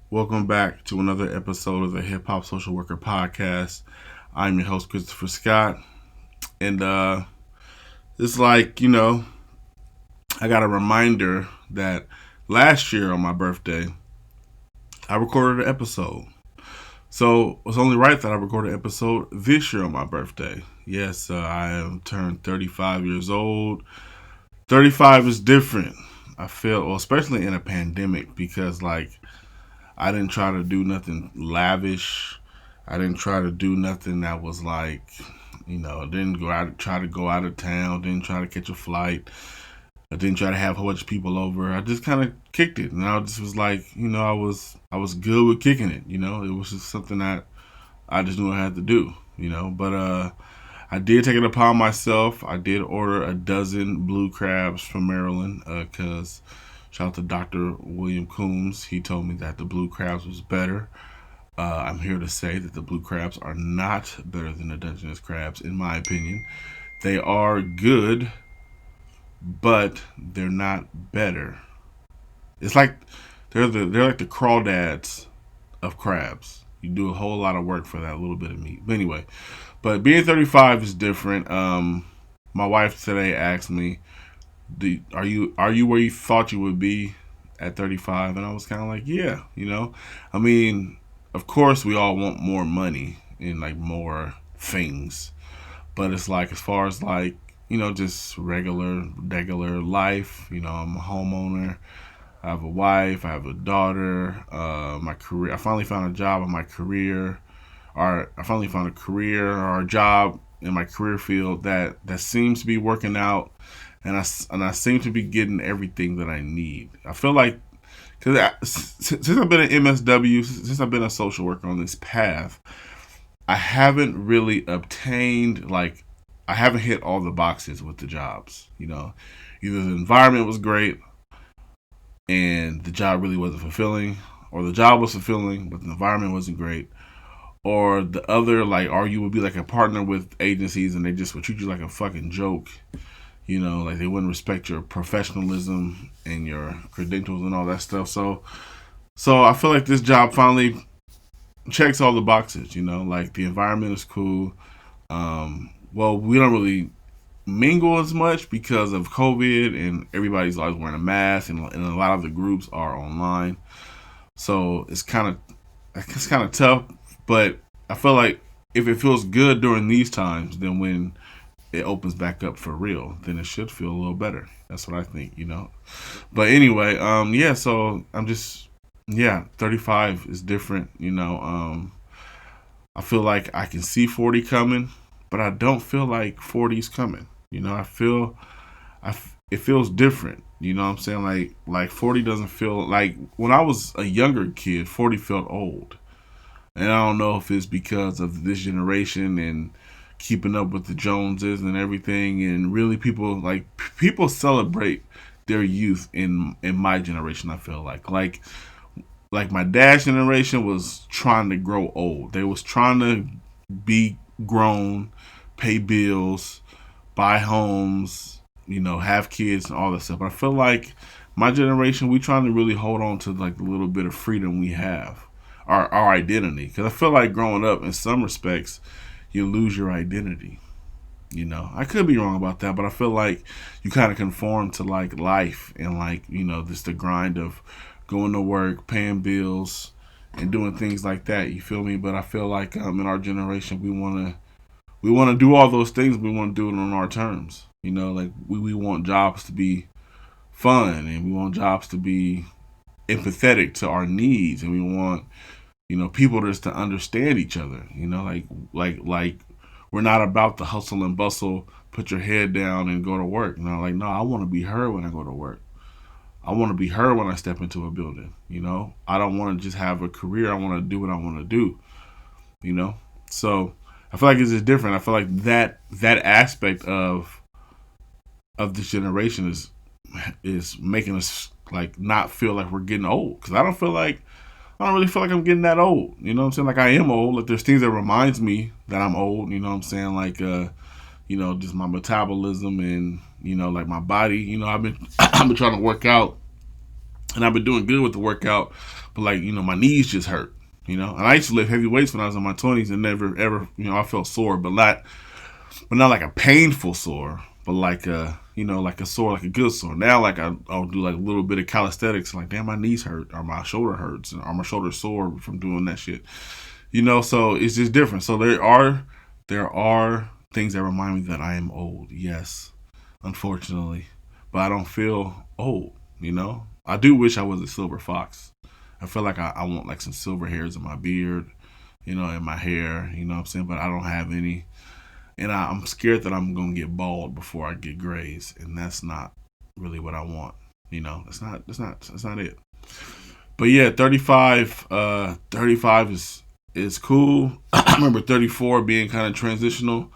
Welcome back to another episode of the Hip Hop Social Worker Podcast. I'm your host, Christopher Scott. And it's like, I got a reminder that last year on my birthday, I recorded an episode. So it was only right that I recorded an episode this year on my birthday. Yes, I am turned 35 years old. 35 is different. I feel, well, especially in a pandemic, because I didn't try to do nothing lavish. I didn't try to do nothing that was didn't try to go out of town, didn't try to catch a flight. I didn't try to have a whole bunch of people over. I just kind of kicked it, and I just was like, I was good with kicking it. It was just something that I just knew I had to do. But I did take it upon myself. I did order a dozen blue crabs from Maryland because shout out to Dr. William Coombs. He told me that the blue crabs was better. I'm here to say that the blue crabs are not better than the Dungeness crabs, in my opinion. They are good, but they're not better. It's like they're like the crawdads of crabs. You do a whole lot of work for that little bit of meat. But anyway, being 35 is different. My wife today asked me, are you where you thought you would be at 35?" And I was kind of like, yeah, I mean, of course we all want more money and like more things, but it's like as far as just regular life. I'm a homeowner. I have a wife. I have a daughter. My career. I finally found a job in my career, or I finally found a career or a job in my career field that seems to be working out, and I seem to be getting everything that I need. I feel like because since I've been an MSW, since I've been a social worker on this path, I haven't really obtained I haven't hit all the boxes with the jobs. Either the environment was great and the job really wasn't fulfilling, or the job was fulfilling but the environment wasn't great, or the other, or you would be like a partner with agencies and they just would treat you like a fucking joke. Like they wouldn't respect your professionalism and your credentials and all that stuff. So I feel like this job finally checks all the boxes. Like the environment is cool. Well, we don't really mingle as much because of COVID, and everybody's always wearing a mask, and a lot of the groups are online. So it's kind of tough. But I feel like if it feels good during these times, then when it opens back up for real, then it should feel a little better. That's what I think. But anyway, yeah. So I'm just, yeah. 35 is different. I feel like I can see 40 coming, but I don't feel like 40 is coming. It feels different. You know what I'm saying? Like 40 doesn't feel like when I was a younger kid. 40 felt old, and I don't know if it's because of this generation and keeping up with the Joneses and everything. And really, people celebrate their youth in my generation. I feel like my dad's generation was trying to grow old. They was trying to be grown, pay bills, buy homes, have kids and all that stuff. But I feel like my generation, we trying to really hold on to like the little bit of freedom we have, our identity. Because I feel like growing up, in some respects, you lose your identity. I could be wrong about that, but I feel like you kind of conform to like life and just the grind of going to work, paying bills, and doing things like that. You feel me? But I feel like in our generation, we want to do all those things. We want to do it on our terms. Like we want jobs to be fun, and we want jobs to be empathetic to our needs, and we want people just to understand each other. Like we're not about the hustle and bustle. Put your head down and go to work. No, I want to be heard when I go to work. I want to be heard when I step into a building. I don't want to just have a career. I want to do what I want to do. You know, so I feel like it's just different. I feel like that aspect of this generation is making us like not feel like we're getting old. Because I don't really feel like I'm getting that old. You know what I'm saying? Like I am old. Like there's things that reminds me that I'm old. You know what I'm saying? Like just my metabolism and like my body. I've been I've been trying to work out and I've been doing good with the workout, but like, my knees just hurt, and I used to lift heavy weights when I was in my 20s and never ever, I felt sore, but not like a painful sore, but like like a sore, like a good sore. Now, like I'll do like a little bit of calisthenics, like damn, my knees hurt, or my shoulder hurts, or my shoulder sore from doing that shit. So it's just different. So there are things that remind me that I am old. Yes, unfortunately, but I don't feel old. I do wish I was a silver fox. I feel like I want like some silver hairs in my beard, in my hair. You know what I'm saying? But I don't have any, and I'm scared that I'm gonna get bald before I get grays, and that's not really what I want. That's not it. But yeah, 35. 35 is cool. I remember 34 being kind of transitional.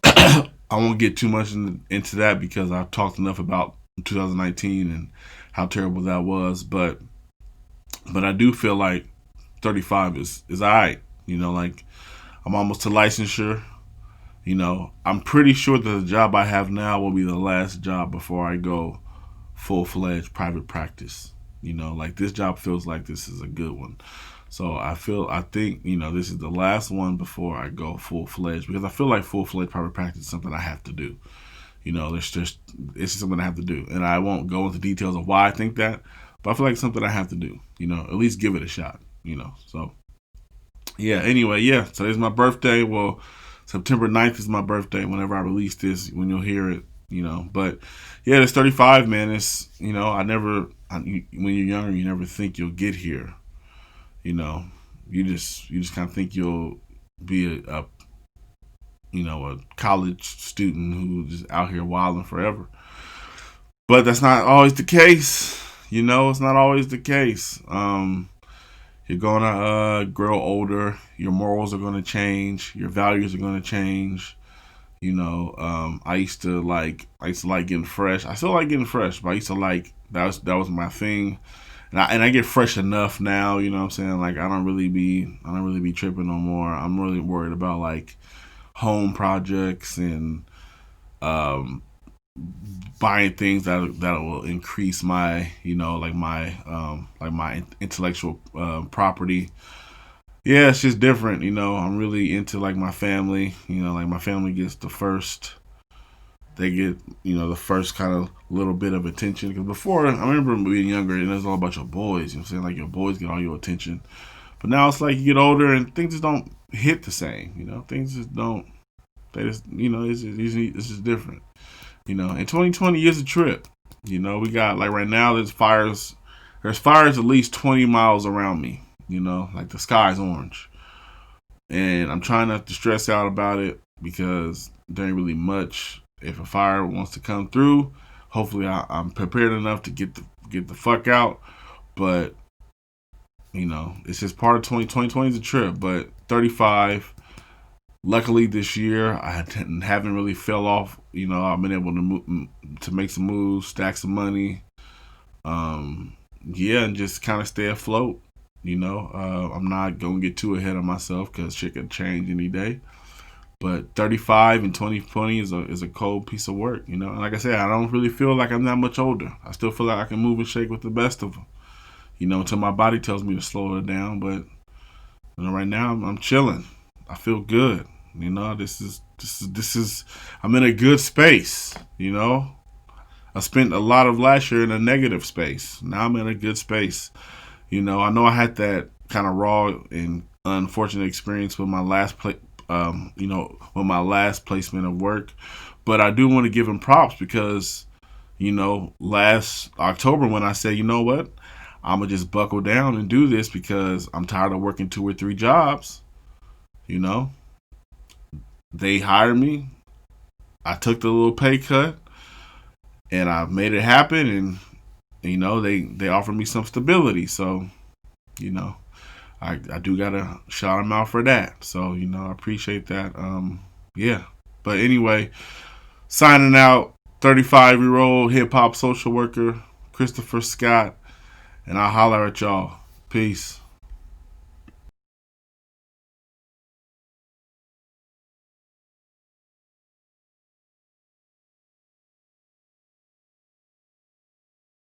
I won't get too much into that because I've talked enough about 2019 and how terrible that was. But I do feel like 35 is alright. Like I'm almost to licensure. I'm pretty sure that the job I have now will be the last job before I go full fledged private practice. Like this job feels like this is a good one. So I think, this is the last one before I go full fledged, because I feel like full fledged private practice is something I have to do. It's just something I have to do. And I won't go into details of why I think that, but I feel like it's something I have to do, at least give it a shot. So yeah, anyway, yeah, today's my birthday. Well, September 9th is my birthday whenever I release this, when you'll hear it. But yeah, it's 35, man. It's, when you're younger, you never think you'll get here. You know, you just kind of think you'll be a college student who's out here wilding forever. But that's not always the case. It's not always the case. You're gonna grow older. Your morals are gonna change. Your values are gonna change. I used to like getting fresh. I still like getting fresh, but I used to like that was my thing. And I get fresh enough now, you know what I'm saying? Like I don't really be tripping no more. I'm really worried about like home projects and um buying things that will increase my, like my intellectual property. Yeah, it's just different. I'm really into like my family. Like my family gets the first. They get the first kind of little bit of attention. Because before, I remember being younger and it was all about your boys. You know what I'm saying? Like your boys get all your attention. But now it's like you get older and things just don't hit the same. Things just don't. They just it's just different. And 2020 is a trip. We got like right now there's fires at least 20 miles around me. Like the sky's orange. And I'm trying not to stress out about it because there ain't really much. If a fire wants to come through, hopefully I'm prepared enough to get the fuck out. But it's just part of 2020 is a trip. But 35. Luckily this year I haven't really fell off. I've been able to make some moves, stack some money. Yeah, and just kind of stay afloat. I'm not gonna get too ahead of myself because shit could change any day. But 35 and 2020 is a cold piece of work. And like I said, I don't really feel like I'm that much older. I still feel like I can move and shake with the best of them. Until my body tells me to slow it down. But right now I'm chilling. I feel good. This is I'm in a good space. I spent a lot of last year in a negative space. Now I'm in a good space. I know I had that kind of raw and unfortunate experience with my with my last placement of work, but I do want to give him props because, last October when I said, you know what, I'm gonna just buckle down and do this because I'm tired of working 2 or 3 jobs. You know, they hired me. I took the little pay cut, and I made it happen. And they offered me some stability. So, you know, I do gotta shout them out for that. So, I appreciate that. Yeah. But anyway, signing out. 35-year-old hip hop social worker Christopher Scott, and I'll holler at y'all. Peace.